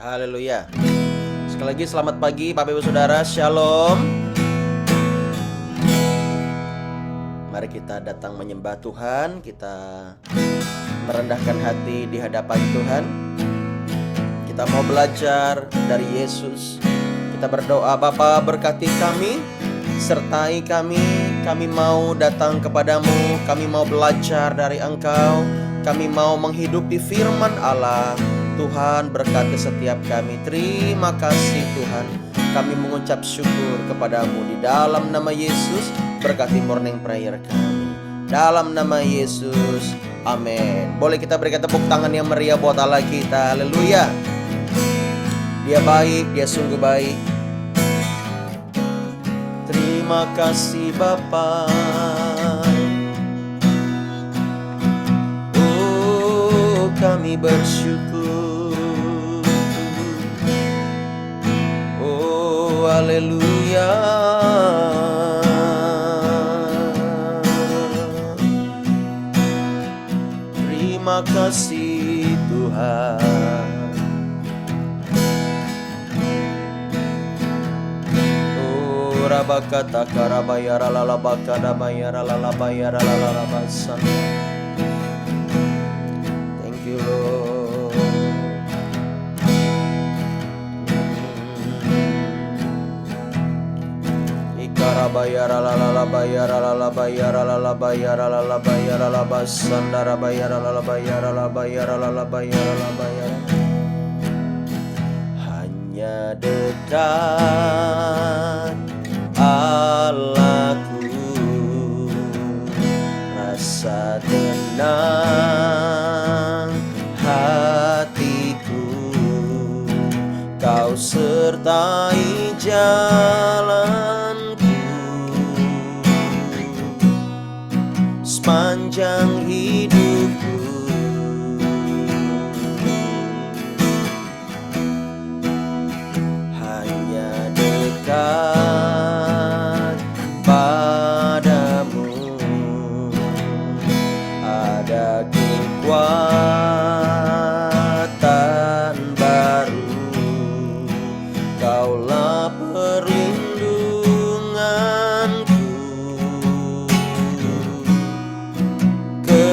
Haleluya. Sekali lagi selamat pagi Bapak Ibu Saudara, Shalom. Mari kita datang menyembah Tuhan, kita merendahkan hati di hadapan Tuhan. Kita mau belajar dari Yesus. Kita berdoa, Bapa berkati kami, sertai kami mau datang kepadamu, kami mau belajar dari Engkau, kami mau menghidupi firman Allah. Tuhan berkati setiap kami. Terima kasih Tuhan. Kami mengucap syukur kepadamu di dalam nama Yesus. Berkati morning prayer kami dalam nama Yesus, amin. Boleh kita berikan tepuk tangan yang meriah buat Allah kita. Haleluya. Dia baik, dia sungguh baik. Terima kasih Bapa. Oh, kami bersyukur. Haleluya. Terima kasih Tuhan. Oh rabakata karabayara lalabakada bayara lalabayara lalalabasan. Thank you Lord. Bayara la bayara la bayara la bayara la bayara la basandara bayara la bayara la bayara la bayara la bayara. Hanya dekat Allahku, rasa tenang hatiku, Kau sertai jalan sepanjang hidupku. Hanya dekat padamu ada kekuatan baru. Kaulah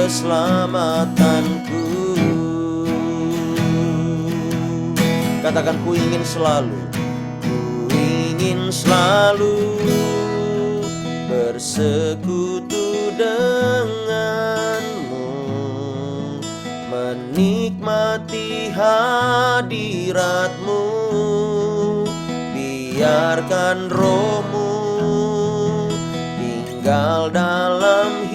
keselamatanku. Katakan, ku ingin selalu bersekutu denganmu, menikmati hadiratmu. Biarkan rohmu tinggal dalam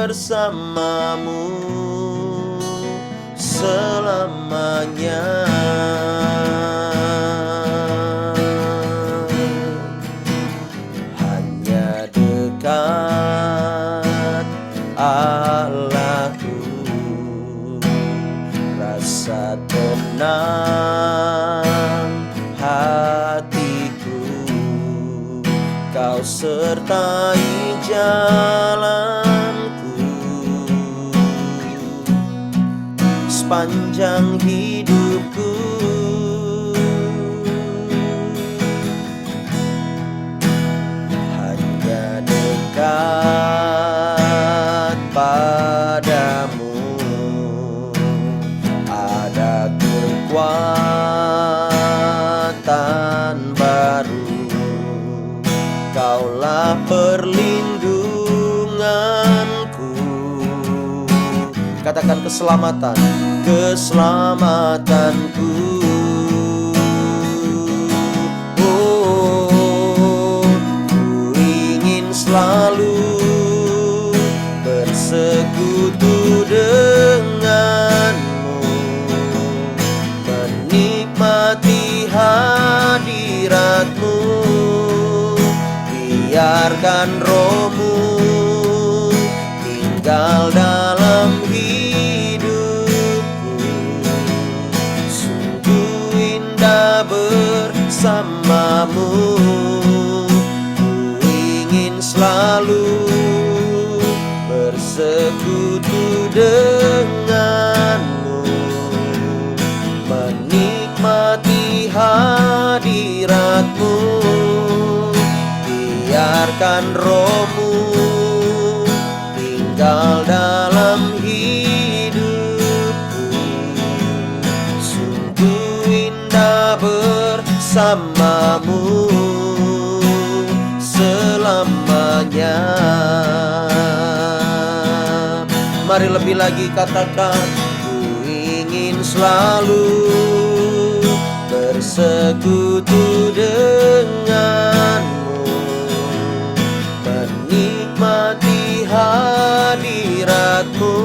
bersamamu selamanya. Hanya dekat Allahku, rasa tenang hatiku, Kau sertai jalanku sepanjang hidupku. Hanya dekat padamu ada kekuatan baru. Kaulah perlindunganku. Katakan, keselamatanku. Oh, ku ingin selalu bersekutu denganmu, menikmati hadiratmu. Biarkan rohmu tinggal dalam hidupku, sungguh indah bersamamu. Ku ingin selalu bersekutu denganmu, menikmati hadiratmu. Biarkan rohmu tinggal dalam hidupku. Sungguh indah bersamamu selamanya. Mari lebih lagi katakan, ku ingin selalu bersekutu denganmu, menikmati hadiratmu.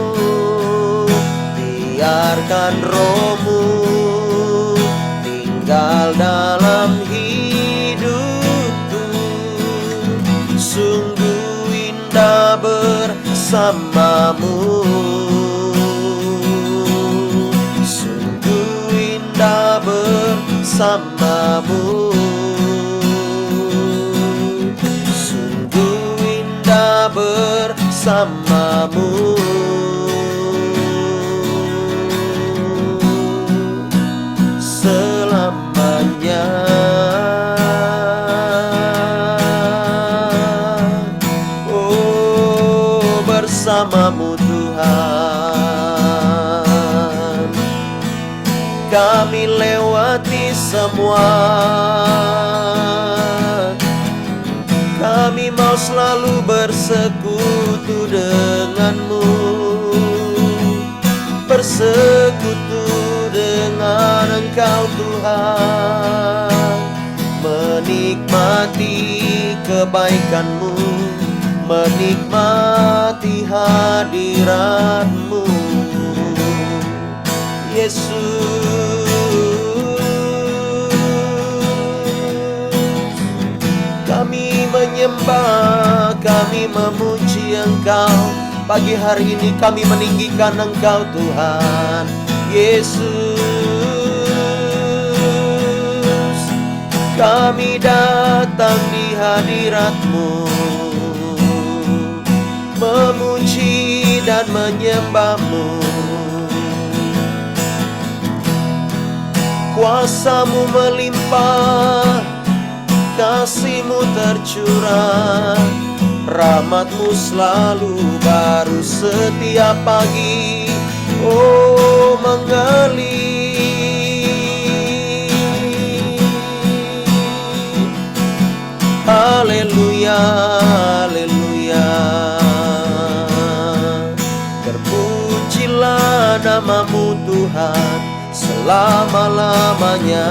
Biarkan rohmu tinggal dalam hidupku. Sungguh indah bersamamu, sungguh indah bersamamu, sungguh indah bersamamu. Selamanya. Oh, bersamamu Tuhan, kami lewati semua. Kami mau selalu bersekutu denganmu, bersekutu dengan Engkau Tuhan, menikmati kebaikan-Mu, menikmati hadirat-Mu, Yesus. Kami menyembah, kami memuji Engkau. Pagi hari ini kami meninggikan Engkau Tuhan Yesus. Kami datang di hadirat-Mu, memuji dan menyembah-Mu. Kuasa-Mu melimpah, kasih-Mu tercurah, rahmat-Mu selalu baru setiap pagi. Oh, mengalir. Haleluya, haleluya. Terpujilah nama-Mu Tuhan selama-lamanya.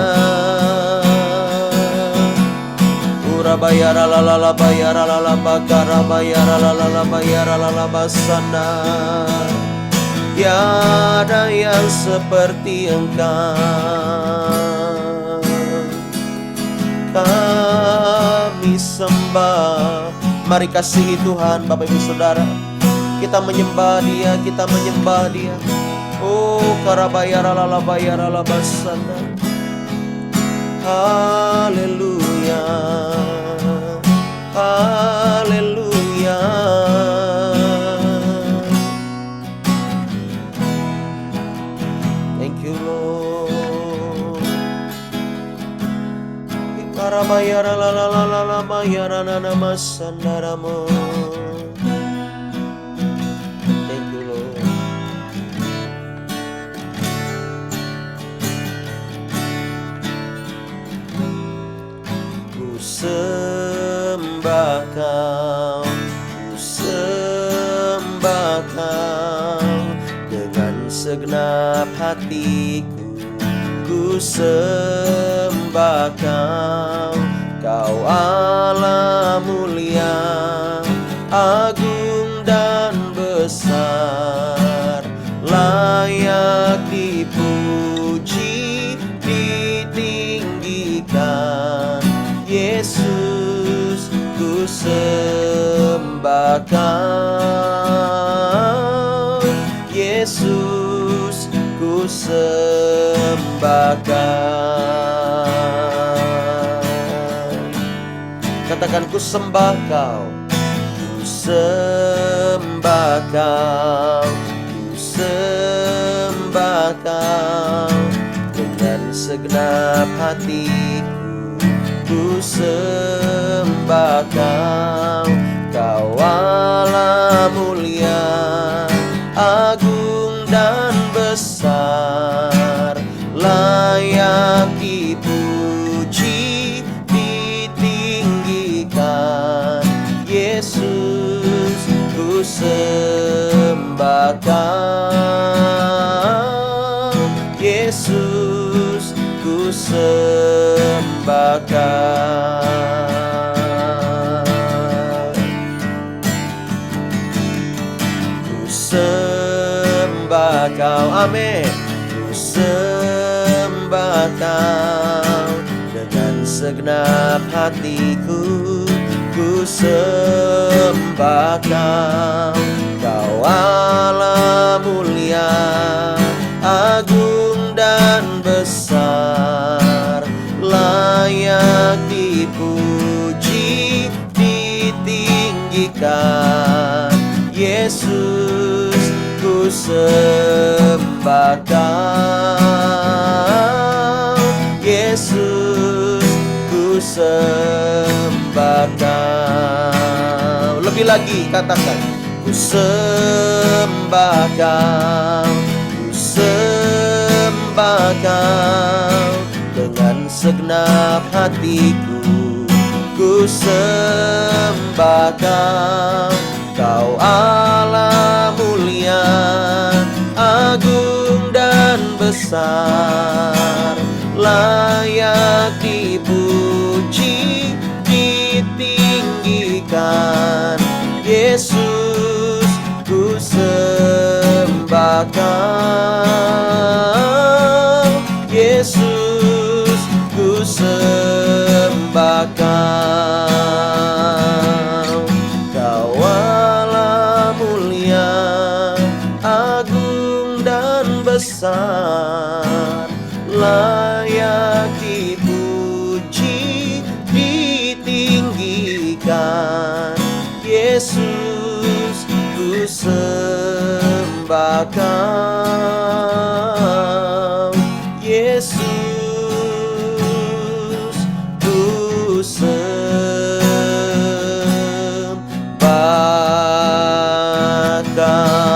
Bayara la bayara la bakara bayara la bayara la basana. Tiada yang seperti Engkau. Kami sembah. Mari kasihi Tuhan Bapak Ibu Saudara. Kita menyembah Dia, kita menyembah Dia. Oh, karabayara la bayara la basana. Haleluya, haleluya. Thank you Lord. Ikarabayara la la la la la bayara na nama sandaramo. Thank you Lord. Sembah Kau, ku sembah Kau dengan segenap hatiku. Ku sembah Kau, Kau Allah mulia, agung dan besar, layak dipuji, ditinggikan. Yesus, ku sembah Kau. Yesus, ku sembah Kau. Katakan, ku sembah Kau. Ku sembah Kau. Ku sembah Kau dengan segenap hatiku. Ku sembah Kau, Kau Allah mulia, agung dan besar, layak dipuji, ditinggikan. Yesus, ku sembah Kau. Yesus, ku sembah Kau. Ku sembah Kau, amin. Ku sembah Kau dengan segenap hatiku. Ku sembah Kau, Kau Allah mulia, agung dan besar, layak dipuji, ditinggikan. Yesus, ku sembah Kau. Yesus, ku sembah Kau. Lebih lagi katakan, ku sembah Kau, ku sembah Kau dengan segenap hatiku. Ku sembah Kau, Kau Allah mulia, agung dan besar, layak dipuji, ditinggikan. Yesus, ku sembah Kau. Yesus, ku sembah Kau. Kau Allah mulia, agung dan besar, layak dipuji, ditinggikan. Yesus, ku sembah Kau. Yesus, ku sembah Kau.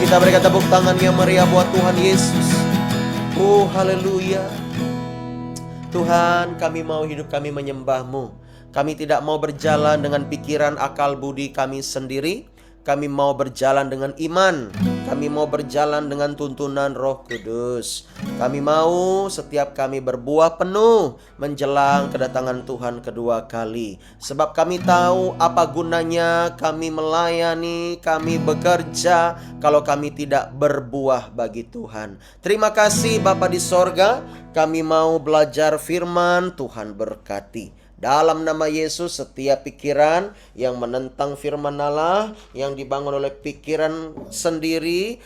Kita berikan tepuk tangan yang meriah buat Tuhan Yesus. Oh, haleluya. Tuhan, kami mau hidup kami menyembah-Mu. Kami tidak mau berjalan dengan pikiran, akal, budi kami sendiri. Kami mau berjalan dengan iman. Kami mau berjalan dengan tuntunan Roh Kudus. Kami mau setiap kami berbuah penuh menjelang kedatangan Tuhan kedua kali. Sebab kami tahu apa gunanya kami melayani, kami bekerja kalau kami tidak berbuah bagi Tuhan. Terima kasih Bapa di sorga. Kami mau belajar firman, Tuhan berkati. Dalam nama Yesus, setiap pikiran yang menentang firman Allah, yang dibangun oleh pikiran sendiri,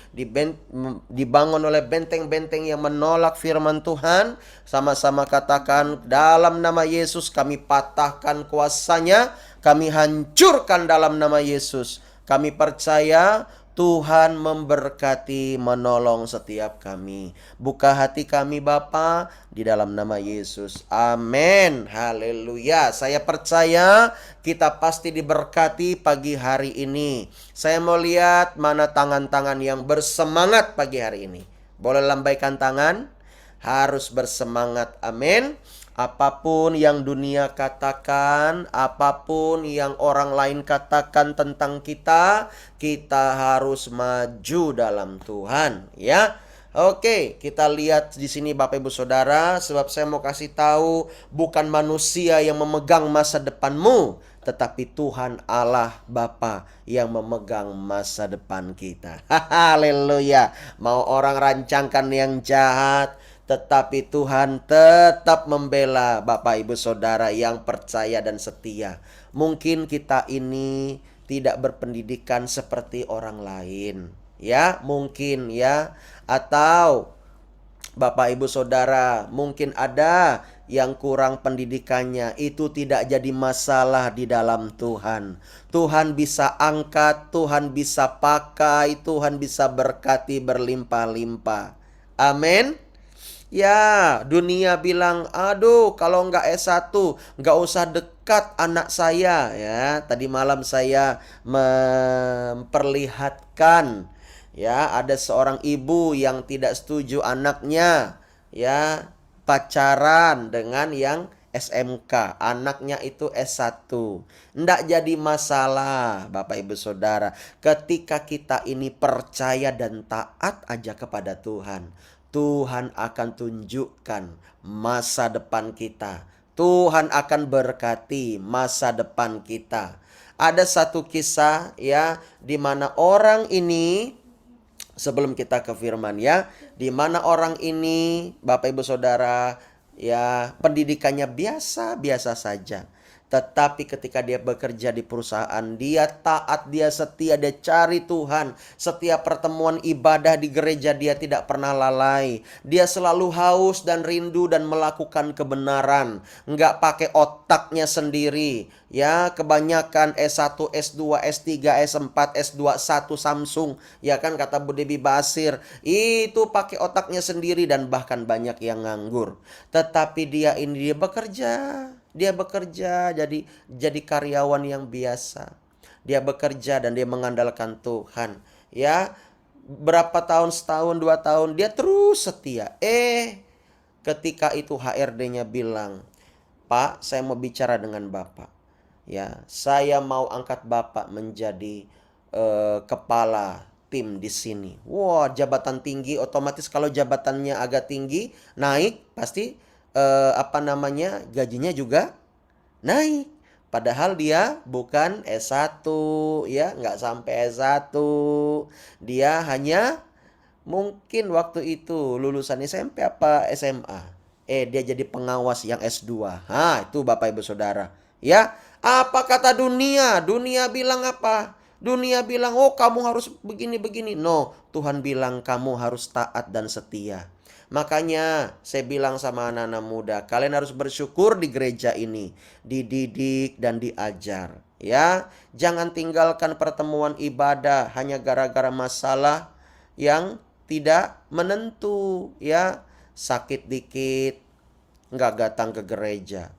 dibangun oleh benteng-benteng yang menolak firman Tuhan, sama-sama katakan, dalam nama Yesus kami patahkan kuasanya, kami hancurkan dalam nama Yesus. Kami percaya Tuhan memberkati, menolong setiap kami. Buka hati kami Bapa di dalam nama Yesus. Amin. Haleluya. Saya percaya kita pasti diberkati pagi hari ini. Saya mau lihat mana tangan-tangan yang bersemangat pagi hari ini. Boleh lambaikan tangan? Harus bersemangat. Amin. Apapun yang dunia katakan, apapun yang orang lain katakan tentang kita, kita harus maju dalam Tuhan, ya. Oke, kita lihat di sini Bapak Ibu Saudara, sebab saya mau kasih tahu bukan manusia yang memegang masa depanmu, tetapi Tuhan Allah Bapa yang memegang masa depan kita. Haleluya. Mau orang rancangkan yang jahat, tetapi Tuhan tetap membela Bapak Ibu Saudara yang percaya dan setia. Mungkin kita ini tidak berpendidikan seperti orang lain, ya, mungkin ya. Atau Bapak Ibu Saudara, mungkin ada yang kurang pendidikannya, itu tidak jadi masalah di dalam Tuhan. Tuhan bisa angkat, Tuhan bisa pakai, Tuhan bisa berkati berlimpah-limpah. Amin. Ya, dunia bilang, aduh kalau nggak S1, nggak usah dekat anak saya. Ya, tadi malam saya memperlihatkan, ya, ada seorang ibu yang tidak setuju anaknya, ya, pacaran dengan yang SMK, anaknya itu S1. Nggak jadi masalah, Bapak Ibu Saudara. Ketika kita ini percaya dan taat aja kepada Tuhan, Tuhan akan tunjukkan masa depan kita. Tuhan akan berkati masa depan kita. Ada satu kisah, ya, di mana orang ini, sebelum kita ke firman, ya, di mana orang ini, Bapak Ibu Saudara, ya, pendidikannya biasa-biasa saja. Tetapi ketika dia bekerja di perusahaan, dia taat, dia setia, dia cari Tuhan. Setiap pertemuan ibadah di gereja dia tidak pernah lalai. Dia selalu haus dan rindu dan melakukan kebenaran. Nggak pakai otaknya sendiri. Ya, kebanyakan S1, S2, S3, S4, S2, 1 Samsung. Ya kan, kata Bu Debi Basir. Itu pakai otaknya sendiri dan bahkan banyak yang nganggur. Tetapi dia bekerja. Dia bekerja jadi karyawan yang biasa. Dia bekerja dan dia mengandalkan Tuhan. Ya, berapa tahun, setahun, 2 tahun, dia terus setia. Ketika itu HRD-nya bilang, Pak, saya mau bicara dengan Bapak. Ya, saya mau angkat Bapak menjadi kepala tim di sini. Wah, jabatan tinggi, otomatis kalau jabatannya agak tinggi, naik, pasti gajinya juga naik. Padahal dia bukan S1, ya, nggak sampai S1. Dia hanya mungkin waktu itu lulusan SMP apa SMA. Dia jadi pengawas yang S2. Itu Bapak Ibu Saudara. Ya, apa kata dunia? Dunia bilang apa? Dunia bilang, oh kamu harus begini-begini. No, Tuhan bilang kamu harus taat dan setia. Makanya saya bilang sama anak-anak muda, kalian harus bersyukur di gereja ini, dididik dan diajar. Ya, jangan tinggalkan pertemuan ibadah hanya gara-gara masalah yang tidak menentu. Ya, sakit dikit, nggak datang ke gereja.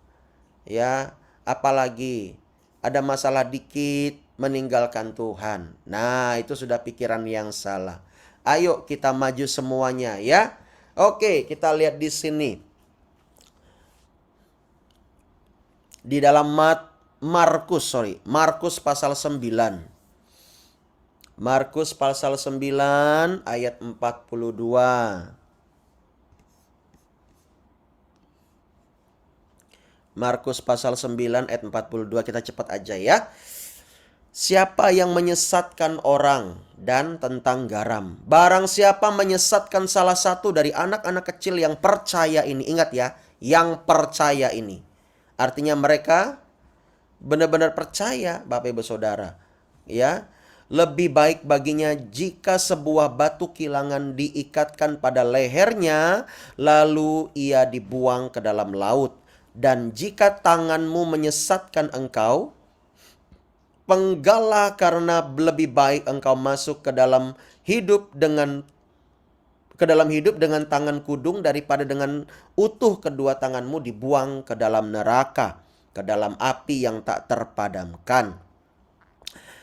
Ya, apalagi ada masalah dikit, meninggalkan Tuhan. Nah, itu sudah pikiran yang salah. Ayo kita maju semuanya, ya. Oke, kita lihat di sini. Di dalam Markus pasal 9. Markus pasal 9 ayat 42. Markus pasal 9 ayat 42, kita cepat aja ya. Siapa yang menyesatkan orang, dan tentang garam. Barang siapa menyesatkan salah satu dari anak-anak kecil yang percaya ini. Ingat ya, yang percaya ini. Artinya mereka benar-benar percaya, Bapak Ibu Saudara. Ya, lebih baik baginya jika sebuah batu kilangan diikatkan pada lehernya, lalu ia dibuang ke dalam laut. Dan jika tanganmu menyesatkan engkau, penggalah, karena lebih baik engkau masuk ke dalam hidup dengan tangan kudung daripada dengan utuh kedua tanganmu dibuang ke dalam neraka, ke dalam api yang tak terpadamkan.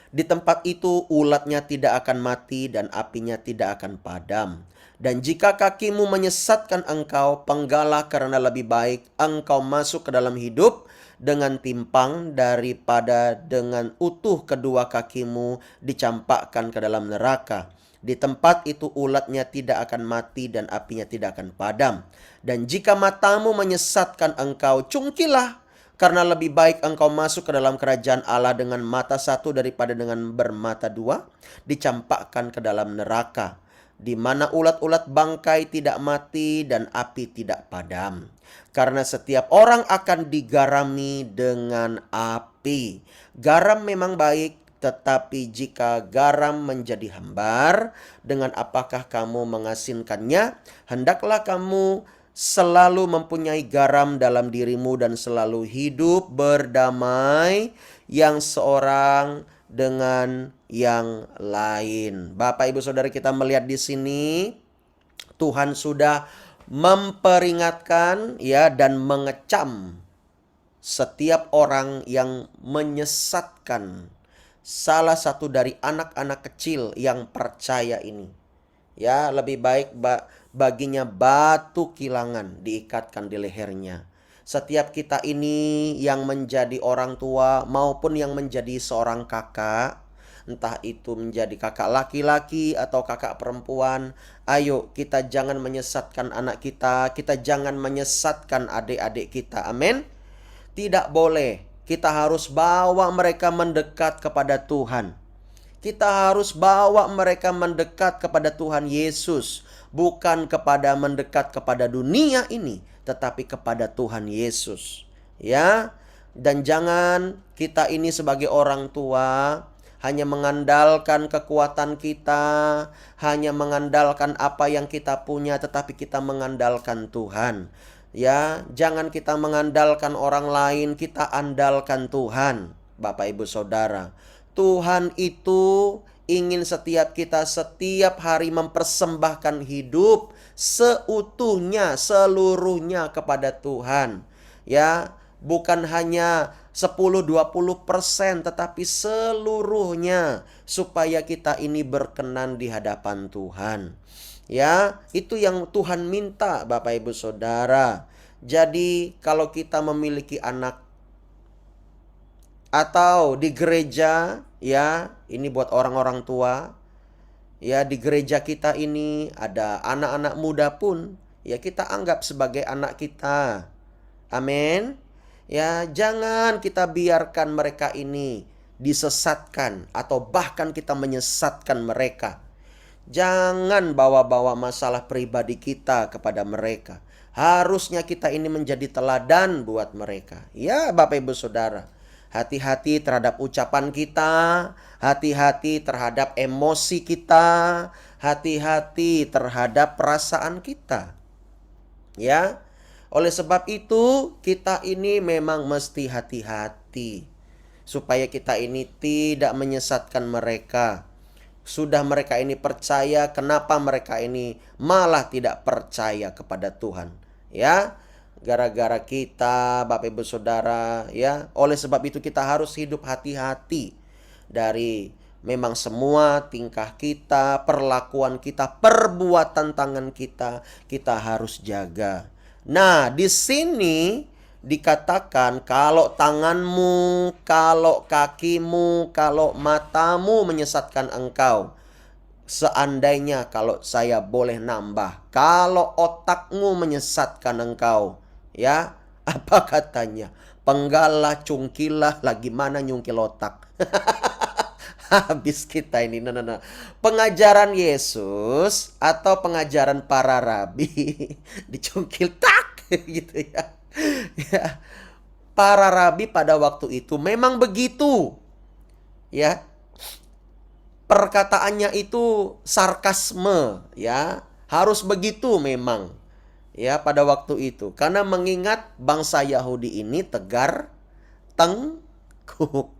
Di tempat itu ulatnya tidak akan mati dan apinya tidak akan padam. Dan jika kakimu menyesatkan engkau, penggalah, karena lebih baik engkau masuk ke dalam hidup dengan timpang daripada dengan utuh kedua kakimu dicampakkan ke dalam neraka. Di tempat itu ulatnya tidak akan mati dan apinya tidak akan padam. Dan jika matamu menyesatkan engkau, cungkilah, karena lebih baik engkau masuk ke dalam kerajaan Allah dengan mata satu daripada dengan bermata dua, dicampakkan ke dalam neraka, di mana ulat-ulat bangkai tidak mati dan api tidak padam. Karena setiap orang akan digarami dengan api. Garam memang baik, tetapi jika garam menjadi hambar, dengan apakah kamu mengasinkannya? Hendaklah kamu selalu mempunyai garam dalam dirimu dan selalu hidup berdamai yang seorang dengan yang lain. Bapak Ibu Saudara, kita melihat di sini Tuhan sudah memperingatkan ya dan mengecam setiap orang yang menyesatkan salah satu dari anak-anak kecil yang percaya ini. Ya, lebih baik baginya batu kilangan diikatkan di lehernya. Setiap kita ini yang menjadi orang tua maupun yang menjadi seorang kakak, entah itu menjadi kakak laki-laki atau kakak perempuan, ayo kita jangan menyesatkan anak kita, kita jangan menyesatkan adik-adik kita. Amin. Tidak boleh. Kita harus bawa mereka mendekat kepada Tuhan. Kita harus bawa mereka mendekat kepada Tuhan Yesus, bukan mendekat kepada dunia ini, tetapi kepada Tuhan Yesus. Ya. Dan jangan kita ini sebagai orang tua hanya mengandalkan kekuatan kita, hanya mengandalkan apa yang kita punya, tetapi kita mengandalkan Tuhan. Ya, jangan kita mengandalkan orang lain, kita andalkan Tuhan. Bapak Ibu Saudara, Tuhan itu ingin setiap kita setiap hari mempersembahkan hidup seutuhnya, seluruhnya kepada Tuhan. Ya, bukan hanya 10-20%, tetapi seluruhnya supaya kita ini berkenan di hadapan Tuhan. Ya, itu yang Tuhan minta Bapak Ibu Saudara. Jadi kalau kita memiliki anak atau di gereja, ya, ini buat orang-orang tua. Ya, di gereja kita ini ada anak-anak muda pun, ya kita anggap sebagai anak kita. Amin. Ya, jangan kita biarkan mereka ini disesatkan atau bahkan kita menyesatkan mereka. Jangan bawa-bawa masalah pribadi kita kepada mereka. Harusnya kita ini menjadi teladan buat mereka. Ya, Bapak Ibu Saudara, hati-hati terhadap ucapan kita, hati-hati terhadap emosi kita, hati-hati terhadap perasaan kita. Ya, oleh sebab itu kita ini memang mesti hati-hati supaya kita ini tidak menyesatkan mereka. Sudah mereka ini percaya, kenapa mereka ini malah tidak percaya kepada Tuhan? Ya, gara-gara kita, Bapak Ibu Saudara, ya. Oleh sebab itu kita harus hidup hati-hati dari memang semua tingkah kita, perlakuan kita, perbuatan tangan kita, kita harus jaga. Nah, di sini dikatakan kalau tanganmu, kalau kakimu, kalau matamu menyesatkan engkau. Seandainya kalau saya boleh nambah, kalau otakmu menyesatkan engkau, ya, apa katanya? Penggalah, cungkilah, lagi mana nyungkil otak. Habis kita ini. Nah. Pengajaran Yesus atau pengajaran para rabi dicungkil tak gitu ya. Ya, para rabi pada waktu itu memang begitu. Ya. Perkataannya itu sarkasme, ya. Harus begitu memang. Ya, pada waktu itu. Karena mengingat bangsa Yahudi ini tegar tengkuk.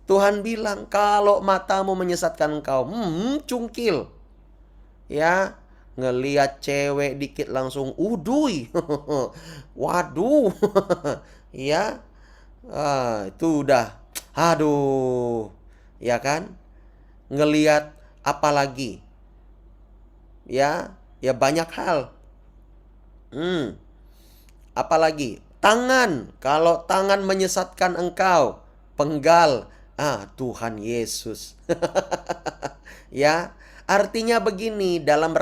Tuhan bilang, kalau matamu menyesatkan engkau, cungkil. Ya, ngelihat cewek dikit langsung uduy. Waduh. Ya, itu udah, aduh. Ya kan? Ngelihat apalagi? Ya banyak hal. Apalagi? Tangan. Kalau tangan menyesatkan engkau, penggal. Tuhan Yesus. Ya, artinya begini dalam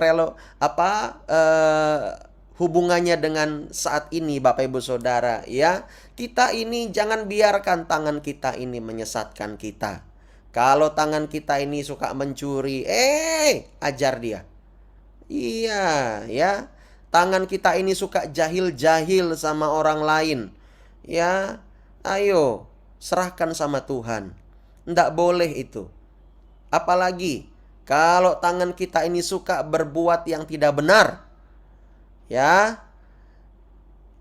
hubungannya dengan saat ini Bapak Ibu Saudara, ya. Kita ini jangan biarkan tangan kita ini menyesatkan kita. Kalau tangan kita ini suka mencuri, ajar dia. Iya, ya. Tangan kita ini suka jahil-jahil sama orang lain. Ya, ayo serahkan sama Tuhan. Nggak boleh itu. Apalagi kalau tangan kita ini suka berbuat yang tidak benar. Ya,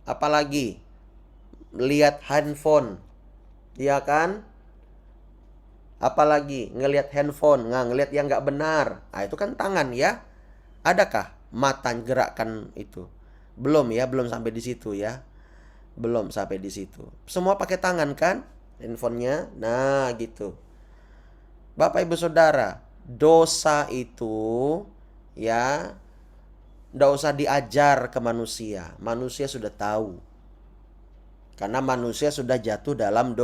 apalagi lihat handphone, ya kan? Apalagi ngelihat handphone, ngelihat yang nggak benar. Nah, itu kan tangan ya. Adakah mata gerakkan itu? Belum ya, belum sampai di situ ya. Belum sampai di situ. Semua pakai tangan kan? Handphonenya. Nah, gitu. Bapak Ibu Saudara, dosa itu ya nggak usah diajar ke manusia. Manusia sudah tahu. Karena manusia sudah jatuh dalam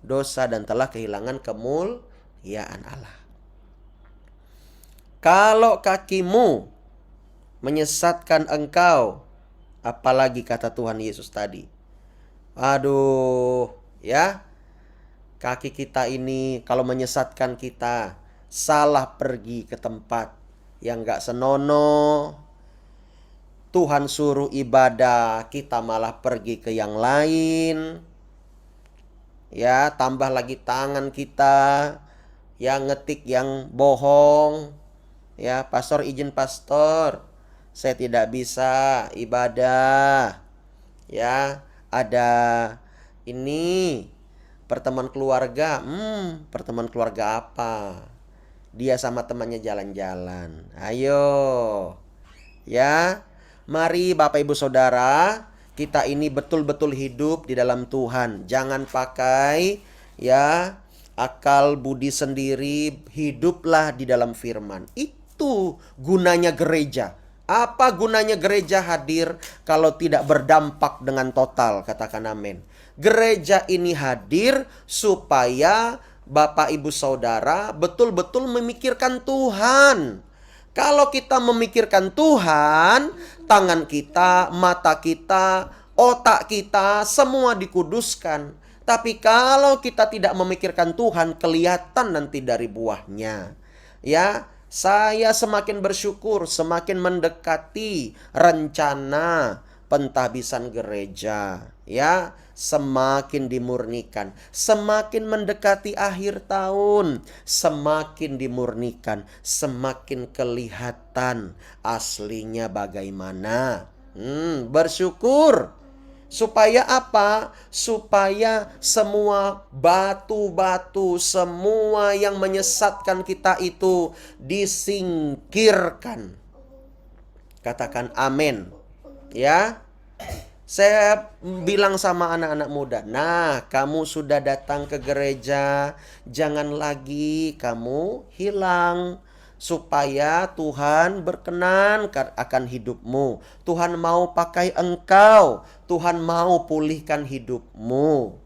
dosa dan telah kehilangan kemuliaan Allah. Kalau kakimu menyesatkan engkau, apalagi kata Tuhan Yesus tadi. Aduh, ya. Kaki kita ini kalau menyesatkan kita, salah pergi ke tempat yang gak senonoh. Tuhan suruh ibadah, kita malah pergi ke yang lain. Ya, tambah lagi tangan kita yang ngetik yang bohong. Ya, pastor izin pastor, saya tidak bisa ibadah. Ya, ada ini pertemuan keluarga. Pertemuan keluarga apa? Dia sama temannya jalan-jalan. Ayo. Ya, mari Bapak Ibu Saudara, kita ini betul-betul hidup di dalam Tuhan. Jangan pakai ya akal budi sendiri, hiduplah di dalam firman. Itu gunanya gereja. Apa gunanya gereja hadir kalau tidak berdampak dengan total? Katakan amin. Gereja ini hadir supaya Bapak Ibu Saudara betul-betul memikirkan Tuhan. Kalau kita memikirkan Tuhan, tangan kita, mata kita, otak kita, semua dikuduskan. Tapi kalau kita tidak memikirkan Tuhan, kelihatan nanti dari buahnya. Ya, saya semakin bersyukur, semakin mendekati rencana pentahbisan gereja. Ya, semakin dimurnikan, semakin mendekati akhir tahun, semakin dimurnikan, semakin kelihatan aslinya bagaimana. Bersyukur. Supaya apa? Supaya semua batu-batu, semua yang menyesatkan kita itu disingkirkan. Katakan amin. Ya. Saya bilang sama anak-anak muda, nah kamu sudah datang ke gereja, jangan lagi kamu hilang. Supaya Tuhan berkenan akan hidupmu. Tuhan mau pakai engkau. Tuhan mau pulihkan hidupmu.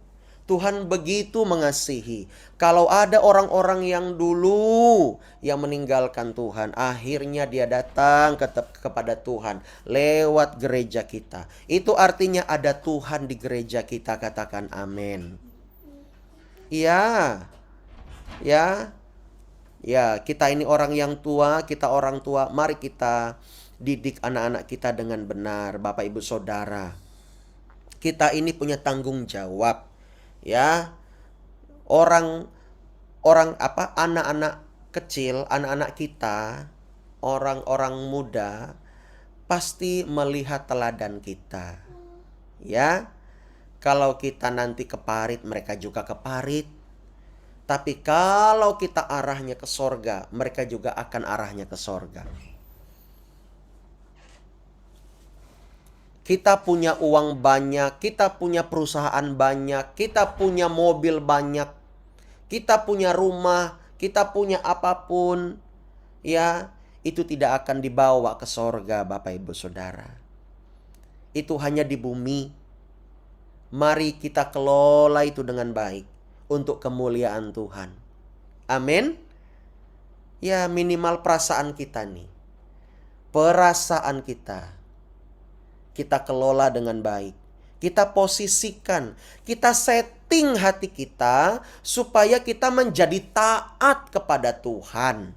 Tuhan begitu mengasihi. Kalau ada orang-orang yang dulu yang meninggalkan Tuhan, akhirnya dia datang kepada Tuhan lewat gereja kita. Itu artinya ada Tuhan di gereja kita. Katakan amin. Iya. Ya. Ya, kita ini orang yang tua, kita orang tua. Mari kita didik anak-anak kita dengan benar, Bapak Ibu Saudara. Kita ini punya tanggung jawab. Ya, anak-anak kecil, anak-anak kita, orang-orang muda pasti melihat teladan kita. Ya, kalau kita nanti keparit, mereka juga keparit. Tapi kalau kita arahnya ke sorga, mereka juga akan arahnya ke sorga. Kita punya uang banyak, kita punya perusahaan banyak, kita punya mobil banyak, kita punya rumah, kita punya apapun, ya, itu tidak akan dibawa ke sorga, Bapak Ibu Saudara. Itu hanya di bumi. Mari kita kelola itu dengan baik untuk kemuliaan Tuhan. Amin. Ya, minimal perasaan kita nih. Perasaan kita kelola dengan baik. Kita posisikan, kita setting hati kita supaya kita menjadi taat kepada Tuhan.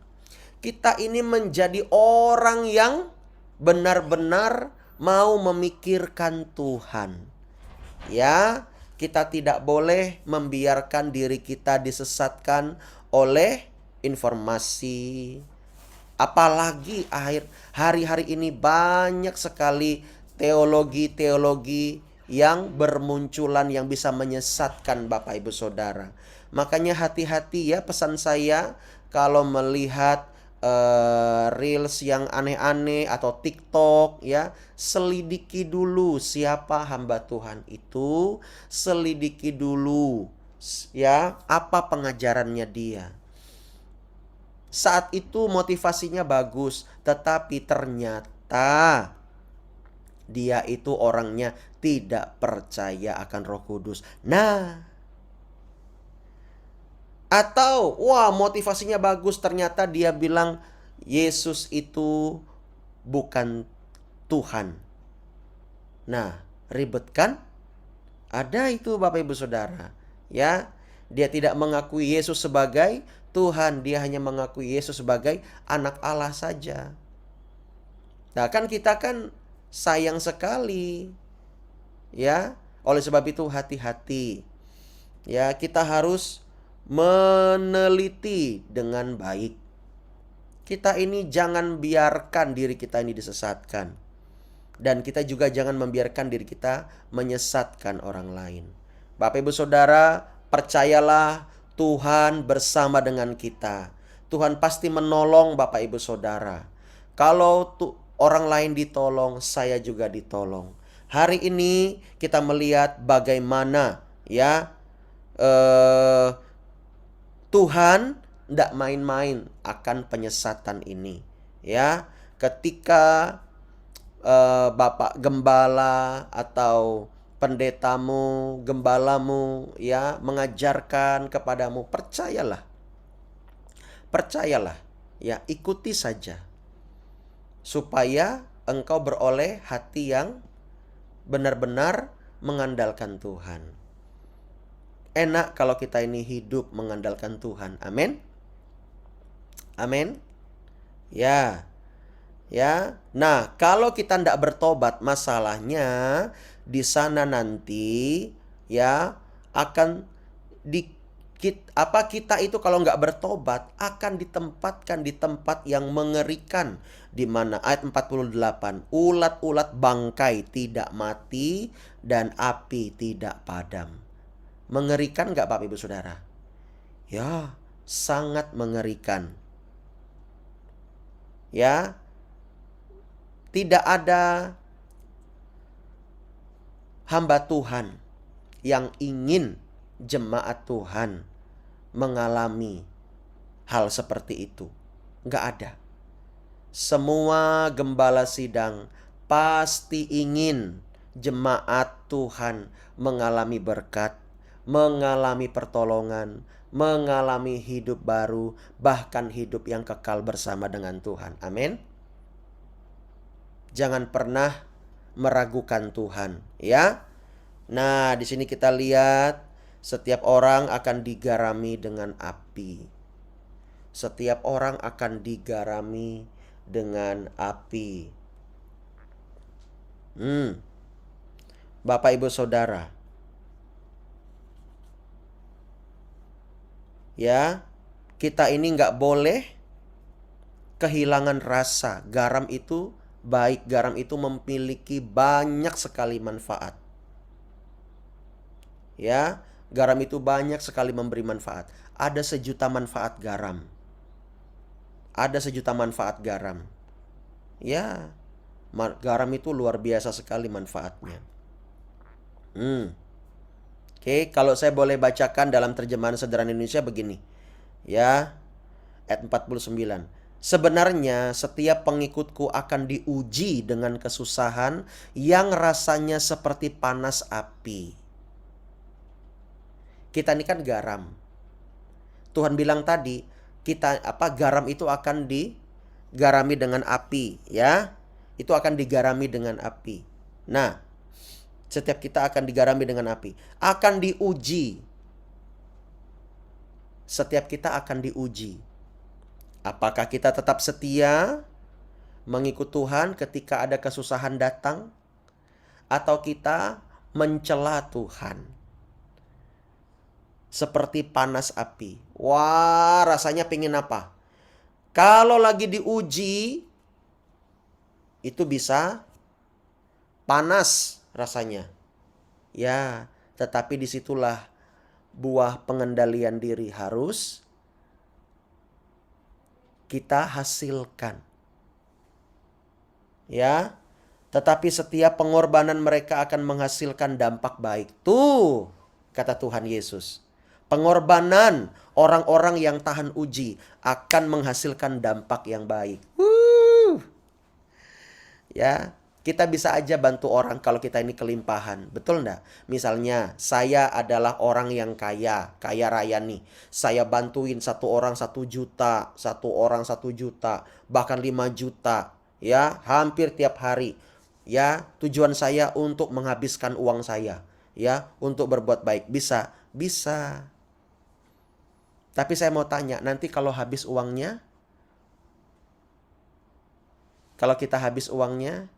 Kita ini menjadi orang yang benar-benar mau memikirkan Tuhan. Ya, kita tidak boleh membiarkan diri kita disesatkan oleh informasi, Apalagi hari-hari ini banyak sekali teologi-teologi yang bermunculan yang bisa menyesatkan Bapak Ibu Saudara. Makanya hati-hati ya, pesan saya kalau melihat reels yang aneh-aneh atau TikTok ya, selidiki dulu siapa hamba Tuhan itu, selidiki dulu ya apa pengajarannya dia. Saat itu motivasinya bagus, tetapi ternyata dia itu orangnya tidak percaya akan Roh Kudus. Nah, atau wah motivasinya bagus, ternyata dia bilang Yesus itu bukan Tuhan. Nah, ribet kan? Ada itu Bapak Ibu Saudara. Ya, dia tidak mengakui Yesus sebagai Tuhan, dia hanya mengakui Yesus sebagai anak Allah saja. Nah, kan kita kan sayang sekali. Ya, oleh sebab itu hati-hati. Ya, kita harus meneliti dengan baik. Kita ini jangan biarkan diri kita ini disesatkan. Dan kita juga jangan membiarkan diri kita menyesatkan orang lain. Bapak Ibu Saudara, percayalah Tuhan bersama dengan kita. Tuhan pasti menolong Bapak Ibu Saudara. Kalau orang lain ditolong, saya juga ditolong. Hari ini kita melihat bagaimana ya Tuhan tidak main-main akan penyesatan ini. Ya, ketika Bapak gembala atau pendetamu, gembalamu ya mengajarkan kepadamu, percayalah. Percayalah, ya ikuti saja. Supaya engkau beroleh hati yang benar-benar mengandalkan Tuhan. Enak kalau kita ini hidup mengandalkan Tuhan. Amin. Amin. Ya. Ya, nah kalau kita tidak bertobat, masalahnya di sana nanti ya akan kita itu kalau nggak bertobat akan ditempatkan di tempat yang mengerikan, di mana ayat 48, ulat-ulat bangkai tidak mati dan api tidak padam. Mengerikan nggak Bapak Ibu Saudara? Ya, sangat mengerikan. Ya. Tidak ada hamba Tuhan yang ingin jemaat Tuhan mengalami hal seperti itu. Nggak ada. Semua gembala sidang pasti ingin jemaat Tuhan mengalami berkat, mengalami pertolongan, mengalami hidup baru, bahkan hidup yang kekal bersama dengan Tuhan. Amin. Jangan pernah meragukan Tuhan, ya. Nah, di sini kita lihat setiap orang akan digarami dengan api. Setiap orang akan digarami dengan api. Bapak Ibu Saudara. Ya, kita ini nggak boleh kehilangan rasa. Garam itu baik, garam itu memiliki banyak sekali manfaat. Ya, garam itu banyak sekali memberi manfaat. Ada sejuta manfaat garam. Ada sejuta manfaat garam. Ya, garam itu luar biasa sekali manfaatnya. Oke, kalau saya boleh bacakan dalam terjemahan sederhana Indonesia begini. Ya, ayat 49. Sebenarnya setiap pengikutku akan diuji dengan kesusahan yang rasanya seperti panas api. Kita ini kan garam. Tuhan bilang tadi, garam itu akan digarami dengan api, ya. Itu akan digarami dengan api. Nah, setiap kita akan digarami dengan api, akan diuji. Setiap kita akan diuji. Apakah kita tetap setia mengikut Tuhan ketika ada kesusahan datang? Atau kita mencela Tuhan? Seperti panas api. Wah, rasanya pengen apa? Kalau lagi diuji, itu bisa panas rasanya. Ya, tetapi disitulah buah pengendalian diri harus kita hasilkan. Ya, tetapi setiap pengorbanan mereka akan menghasilkan dampak baik. Tuh, kata Tuhan Yesus. Pengorbanan orang-orang yang tahan uji akan menghasilkan dampak yang baik. Ya, kita bisa aja bantu orang kalau kita ini kelimpahan. Betul enggak? Misalnya, saya adalah orang yang kaya raya nih. Saya bantuin satu orang 1 juta, satu orang 1 juta, bahkan 5 juta. Ya, hampir tiap hari. Ya, tujuan saya untuk menghabiskan uang saya. Ya, untuk berbuat baik. Bisa, bisa. Tapi saya mau tanya, nanti kalau habis uangnya, kalau kita habis uangnya,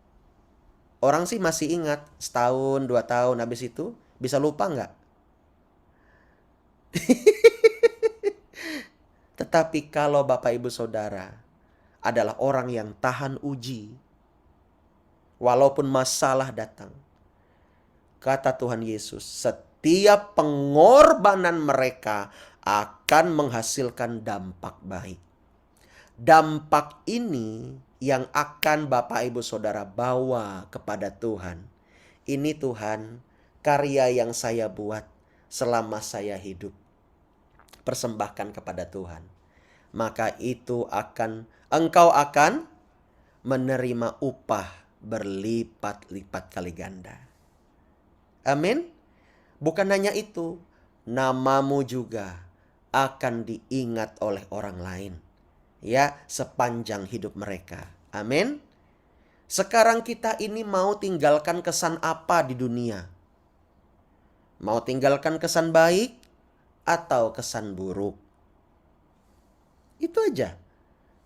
orang sih masih ingat setahun, 2 tahun, habis itu bisa lupa nggak? Tetapi kalau Bapak Ibu Saudara adalah orang yang tahan uji, walaupun masalah datang, kata Tuhan Yesus, setiap pengorbanan mereka akan menghasilkan dampak baik. Dampak ini yang akan Bapak Ibu Saudara bawa kepada Tuhan. Ini Tuhan, karya yang saya buat selama saya hidup. Persembahkan kepada Tuhan. Maka itu engkau akan menerima upah berlipat-lipat kali ganda. Amin. Bukan hanya itu, namamu juga akan diingat oleh orang lain. Ya, sepanjang hidup mereka. Amin. Sekarang kita ini mau tinggalkan kesan apa di dunia? Mau tinggalkan kesan baik atau kesan buruk? Itu aja.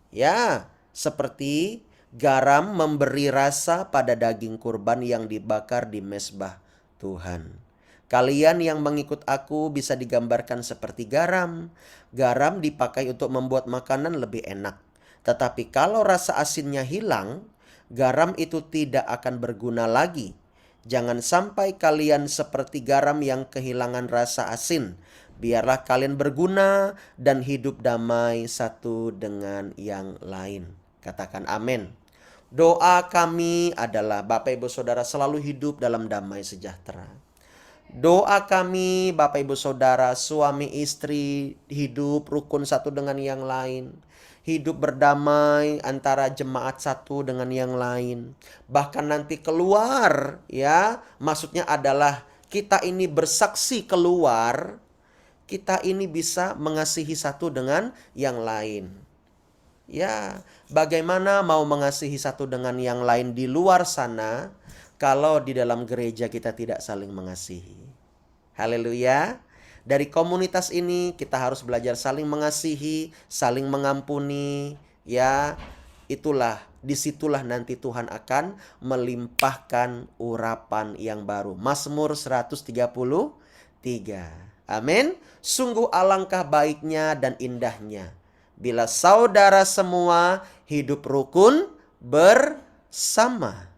Ya, seperti garam memberi rasa pada daging kurban yang dibakar di mezbah Tuhan. Kalian yang mengikut aku bisa digambarkan seperti garam. Garam dipakai untuk membuat makanan lebih enak. Tetapi kalau rasa asinnya hilang, garam itu tidak akan berguna lagi. Jangan sampai kalian seperti garam yang kehilangan rasa asin. Biarlah kalian berguna dan hidup damai satu dengan yang lain. Katakan amin. Doa kami adalah Bapak Ibu Saudara selalu hidup dalam damai sejahtera. Doa kami Bapak Ibu Saudara, suami istri hidup rukun satu dengan yang lain. Hidup berdamai antara jemaat satu dengan yang lain. Bahkan nanti keluar, ya, maksudnya adalah kita ini bersaksi keluar, kita ini bisa mengasihi satu dengan yang lain. Ya, bagaimana mau mengasihi satu dengan yang lain di luar sana kalau di dalam gereja kita tidak saling mengasihi? Haleluya. Dari komunitas ini kita harus belajar saling mengasihi, saling mengampuni. Ya, disitulah nanti Tuhan akan melimpahkan urapan yang baru. Mazmur 133. Amin. Sungguh alangkah baiknya dan indahnya bila saudara semua hidup rukun bersama.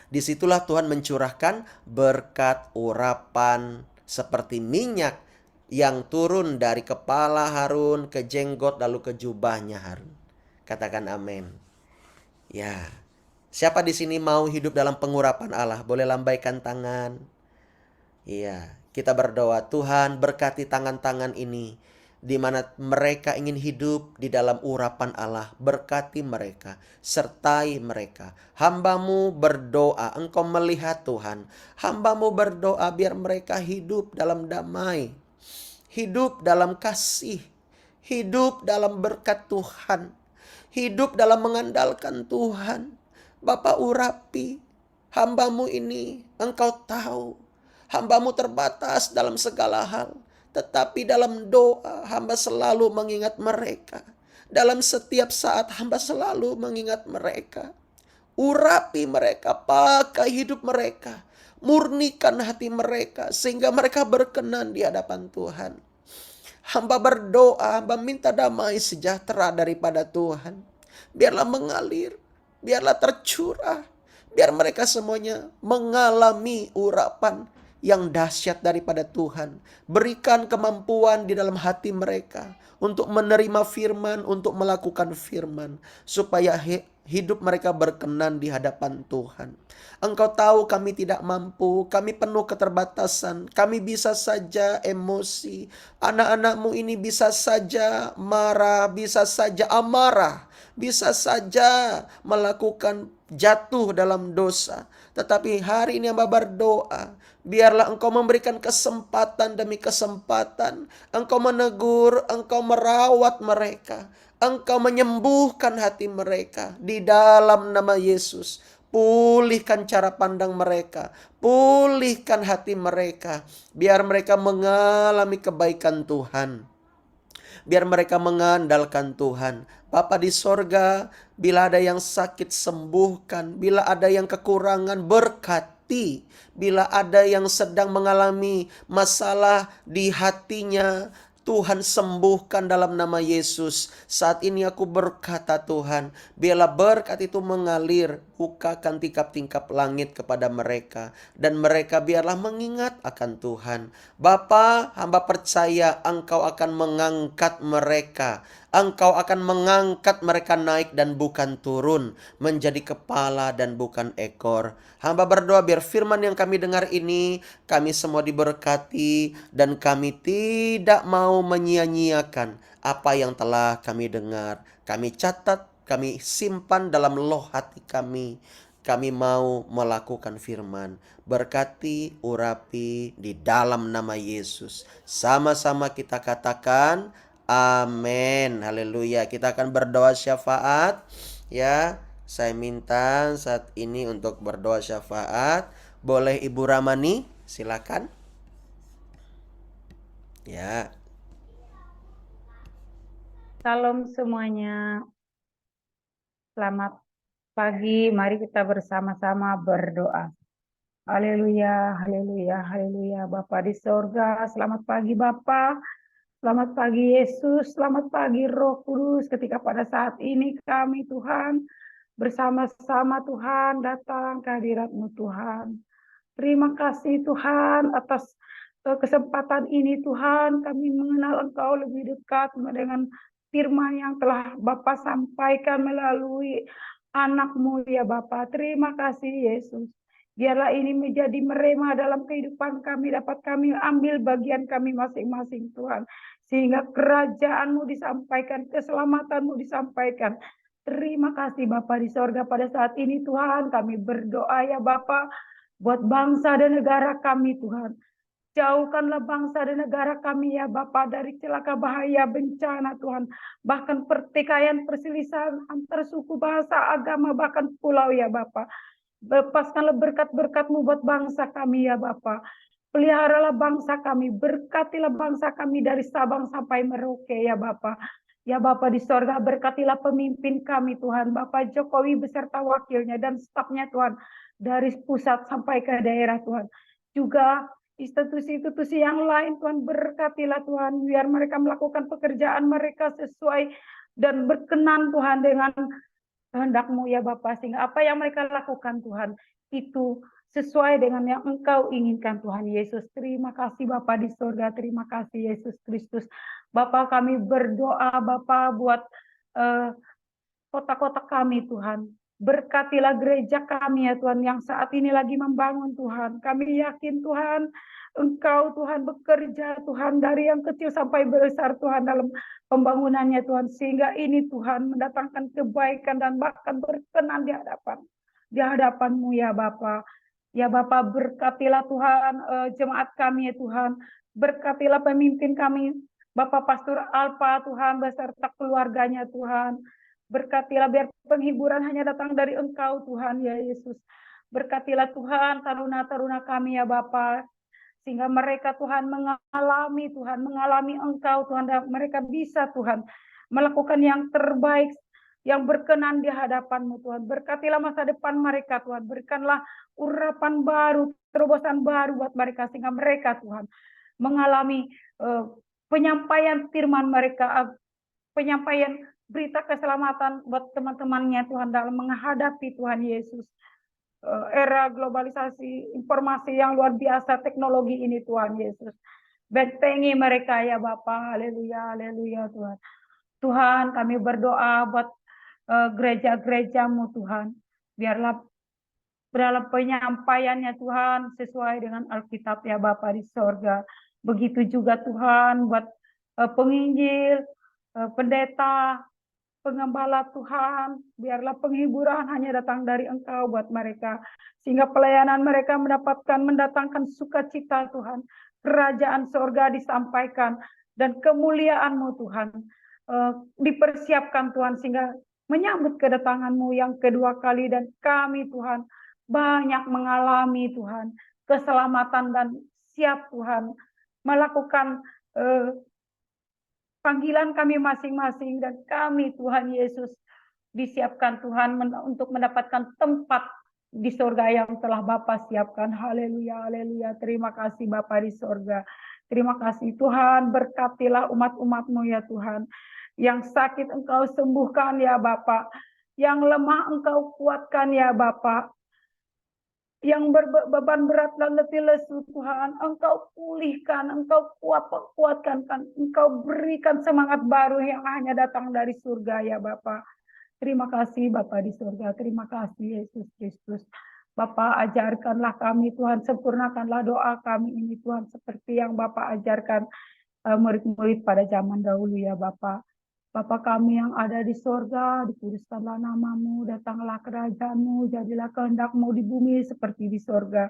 Disitulah Tuhan mencurahkan berkat urapan seperti minyak yang turun dari kepala Harun ke jenggot lalu ke jubahnya Harun. Katakan amin. Ya, siapa di sini mau hidup dalam pengurapan Allah? Boleh lambaikan tangan. Iya, kita berdoa, Tuhan berkati tangan-tangan ini, di mana mereka ingin hidup di dalam urapan Allah. Berkati mereka, sertai mereka. Hamba-Mu berdoa, Engkau melihat Tuhan. Hamba-Mu berdoa biar mereka hidup dalam damai, hidup dalam kasih, hidup dalam berkat Tuhan, hidup dalam mengandalkan Tuhan. Bapa urapi hamba-Mu ini, Engkau tahu hamba-Mu terbatas dalam segala hal. Tetapi dalam doa hamba selalu mengingat mereka. Dalam setiap saat hamba selalu mengingat mereka. Urapi mereka, pakai hidup mereka. Murnikan hati mereka sehingga mereka berkenan di hadapan Tuhan. Hamba berdoa, hamba minta damai sejahtera daripada Tuhan. Biarlah mengalir, biarlah tercurah, biar mereka semuanya mengalami urapan yang dahsyat daripada Tuhan. Berikan kemampuan di dalam hati mereka untuk menerima firman, untuk melakukan firman, supaya hidup mereka berkenan di hadapan Tuhan. Engkau tahu kami tidak mampu, kami penuh keterbatasan, kami bisa saja emosi. Anak-anakmu ini bisa saja marah, bisa saja amarah, bisa saja melakukan jatuh dalam dosa. Tetapi hari ini hamba berdoa, biarlah Engkau memberikan kesempatan demi kesempatan. Engkau menegur, Engkau merawat mereka. Engkau menyembuhkan hati mereka di dalam nama Yesus. Pulihkan cara pandang mereka, pulihkan hati mereka, biar mereka mengalami kebaikan Tuhan. Biar mereka mengandalkan Tuhan. Bapa di sorga, bila ada yang sakit sembuhkan, bila ada yang kekurangan berkati, bila ada yang sedang mengalami masalah di hatinya, Tuhan sembuhkan dalam nama Yesus. Saat ini aku berkata Tuhan, biarlah berkat itu mengalir, bukakan tingkap-tingkap langit kepada mereka. Dan mereka biarlah mengingat akan Tuhan. Bapa, hamba percaya Engkau akan mengangkat mereka. Engkau akan mengangkat mereka naik dan bukan turun, menjadi kepala dan bukan ekor. Hamba berdoa biar firman yang kami dengar ini, kami semua diberkati, dan kami tidak mau menyia-nyiakan apa yang telah kami dengar. Kami catat, kami simpan dalam loh hati kami. Kami mau melakukan firman. Berkati, urapi di dalam nama Yesus. Sama-sama kita katakan amin. Haleluya. Kita akan berdoa syafaat. Ya, saya minta saat ini untuk berdoa syafaat. Boleh Ibu Ramani? Silakan. Ya. Salam semuanya. Selamat pagi. Mari kita bersama-sama berdoa. Haleluya, haleluya, haleluya. Bapa di sorga, selamat pagi Bapa. Selamat pagi Yesus, selamat pagi Roh Kudus. Ketika pada saat ini kami Tuhan bersama-sama Tuhan datang ke hadirat-Mu Tuhan. Terima kasih Tuhan atas kesempatan ini Tuhan. Kami mengenal Engkau lebih dekat dengan firman yang telah Bapa sampaikan melalui anak-Mu ya Bapa. Terima kasih Yesus. Biarlah ini menjadi merema dalam kehidupan kami. Dapat kami ambil bagian kami masing-masing Tuhan. Sehingga kerajaan-Mu disampaikan, keselamatan-Mu disampaikan. Terima kasih Bapa di sorga pada saat ini Tuhan. Kami berdoa ya Bapa buat bangsa dan negara kami Tuhan. Jauhkanlah bangsa dan negara kami ya Bapa dari celaka bahaya bencana Tuhan. Bahkan pertikaian perselisihan antar suku bahasa agama bahkan pulau ya Bapa. Lepaskanlah berkat-berkat-Mu buat bangsa kami ya Bapa. Peliharalah bangsa kami, berkatilah bangsa kami dari Sabang sampai Merauke ya Bapa. Ya Bapa di sorga, berkatilah pemimpin kami Tuhan, Bapak Jokowi beserta wakilnya dan stafnya Tuhan, dari pusat sampai ke daerah Tuhan. Juga institusi-institusi yang lain Tuhan, berkatilah Tuhan, biar mereka melakukan pekerjaan mereka sesuai dan berkenan Tuhan dengan kehendak-Mu ya Bapak, sehingga apa yang mereka lakukan Tuhan itu sesuai dengan yang Engkau inginkan Tuhan Yesus. Terima kasih Bapak di surga, terima kasih Yesus Kristus. Bapak kami berdoa Bapak buat kota-kota kami Tuhan. Berkatilah gereja kami ya Tuhan yang saat ini lagi membangun Tuhan. Kami yakin Tuhan Engkau Tuhan bekerja Tuhan dari yang kecil sampai besar Tuhan dalam pembangunannya Tuhan. Sehingga ini Tuhan mendatangkan kebaikan dan bahkan berkenan di hadapan-Mu ya Bapa. Ya Bapa berkatilah Tuhan jemaat kami ya Tuhan. Berkatilah pemimpin kami Bapak Pastor Alpa Tuhan beserta keluarganya Tuhan. Berkatilah biar penghiburan hanya datang dari Engkau Tuhan ya Yesus. Berkatilah Tuhan taruna-taruna kami ya Bapa. Sehingga mereka Tuhan mengalami Engkau Tuhan. Dan mereka bisa Tuhan melakukan yang terbaik, yang berkenan di hadapan-Mu Tuhan. Berkatilah masa depan mereka Tuhan. Berikanlah urapan baru, terobosan baru buat mereka. Sehingga mereka Tuhan mengalami penyampaian firman mereka, penyampaian berita keselamatan buat teman-temannya Tuhan dalam menghadapi Tuhan Yesus era globalisasi informasi yang luar biasa teknologi ini Tuhan Yesus. Bentengi mereka ya Bapa, haleluya, haleluya Tuhan. Tuhan kami berdoa buat gereja-gerejamu Tuhan. Biarlah dalam penyampaiannya Tuhan sesuai dengan Alkitab ya Bapa di sorga. Begitu juga Tuhan buat penginjil, pendeta, pengembala Tuhan, biarlah penghiburan hanya datang dari Engkau buat mereka, sehingga pelayanan mereka mendatangkan sukacita Tuhan, kerajaan sorga disampaikan, dan kemuliaan-Mu Tuhan, dipersiapkan Tuhan, sehingga menyambut kedatangan-Mu yang kedua kali, dan kami Tuhan, banyak mengalami Tuhan, keselamatan dan siap Tuhan, melakukan panggilan kami masing-masing, dan kami Tuhan Yesus disiapkan Tuhan untuk mendapatkan tempat di surga yang telah Bapa siapkan. Haleluya, haleluya. Terima kasih Bapa di surga. Terima kasih Tuhan, berkatilah umat-umat-Mu ya Tuhan. Yang sakit Engkau sembuhkan ya Bapa. Yang lemah Engkau kuatkan ya Bapa. Yang berbeban berat dan letih lesu Tuhan, Engkau pulihkan, Engkau kuatkan, Engkau berikan semangat baru yang hanya datang dari surga ya Bapa. Terima kasih Bapa di surga, terima kasih Yesus Kristus. Bapa ajarkanlah kami Tuhan, sempurnakanlah doa kami ini Tuhan, seperti yang Bapa ajarkan murid-murid pada zaman dahulu ya Bapa. Bapa kami yang ada di sorga, dikuduskanlah namamu, datanglah kerajaanmu, jadilah kehendak-mu di bumi seperti di sorga.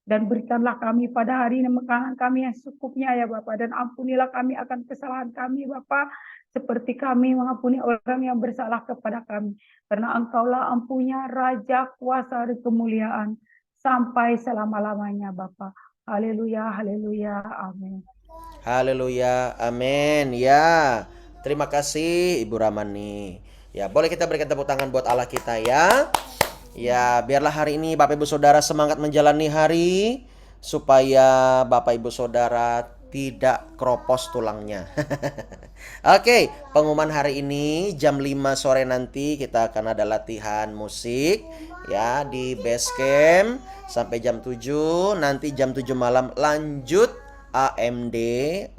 Dan berikanlah kami pada hari ini makanan kami yang secukupnya ya Bapa, dan ampunilah kami akan kesalahan kami Bapa, seperti kami mengampuni orang yang bersalah kepada kami. Karena Engkaulah ampunya Raja, kuasa, dan kemuliaan sampai selama-lamanya Bapa. Haleluya, haleluya, amin. Haleluya, amin. Ya, terima kasih Ibu Ramani. Ya, boleh kita berikan tepuk tangan buat Allah kita ya. Ya, biarlah hari ini Bapak Ibu Saudara semangat menjalani hari, supaya Bapak Ibu Saudara tidak kropos tulangnya. Oke, pengumuman hari ini jam 5 sore nanti kita akan ada latihan musik ya di base camp sampai jam 7. Nanti jam 7 malam lanjut AMD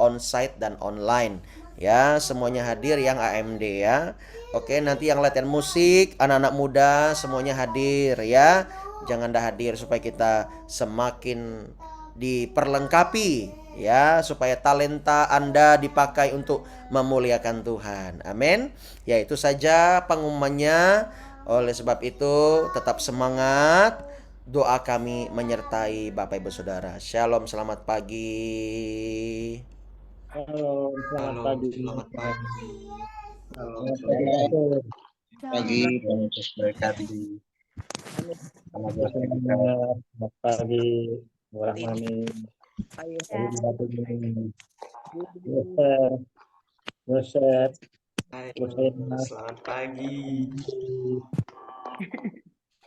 onsite dan online. Ya, semuanya hadir yang AMD ya. Oke, nanti yang latihan musik, anak-anak muda semuanya hadir ya. Jangan dah hadir supaya kita semakin diperlengkapi ya, supaya talenta Anda dipakai untuk memuliakan Tuhan. Amin. Ya, itu saja pengumumannya. Oleh sebab itu, tetap semangat. Doa kami menyertai Bapak Ibu Saudara. Shalom, selamat pagi. Halo, selamat pagi. Selamat pagi. Selamat Pagi, Tuhan Yesus berkati. Selamat pagi, Bu Rahmani. Yosef. Selamat pagi.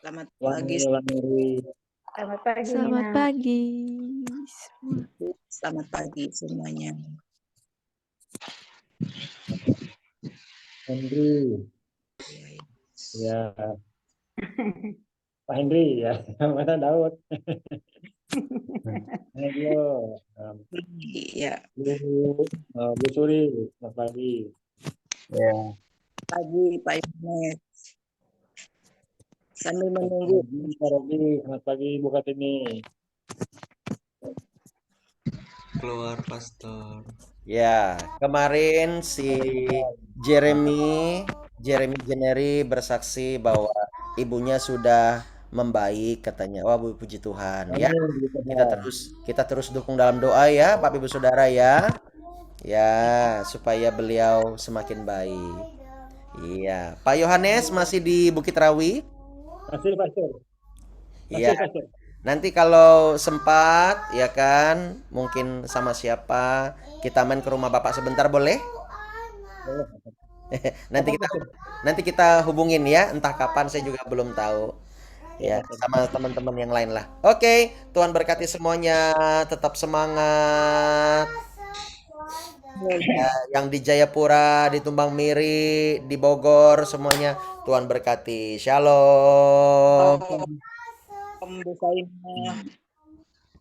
Selamat pagi. Selamat pagi. Selamat pagi. Selamat pagi semuanya. Henry. Ya. Pak Henry ya. Mana Daud? Halo. Ya. Bu Suri, selamat pagi. Ya. Pagi Pak Yohanes. Sambil menunggu. Pak Robi, selamat pagi Bu Kartini. Keluar pastor. Ya, kemarin si Jeremy Jeneri bersaksi bahwa ibunya sudah membaik katanya. Wah, Bu, puji Tuhan ya. Kita terus dukung dalam doa ya, Bapak Ibu Saudara ya. Ya, supaya beliau semakin baik. Iya, Pak Yohanes masih di Bukit Rawi? Masih, Pastor. Iya. Nanti kalau sempat ya kan, mungkin sama siapa kita main ke rumah Bapak sebentar boleh? Nanti kita hubungin ya, entah kapan saya juga belum tahu. Ya, sama teman-teman yang lain lah. Oke, Tuhan berkati semuanya, tetap semangat. Yang di Jayapura, di Tumbang Miri, di Bogor, semuanya Tuhan berkati. Shalom. Om Bu Saina.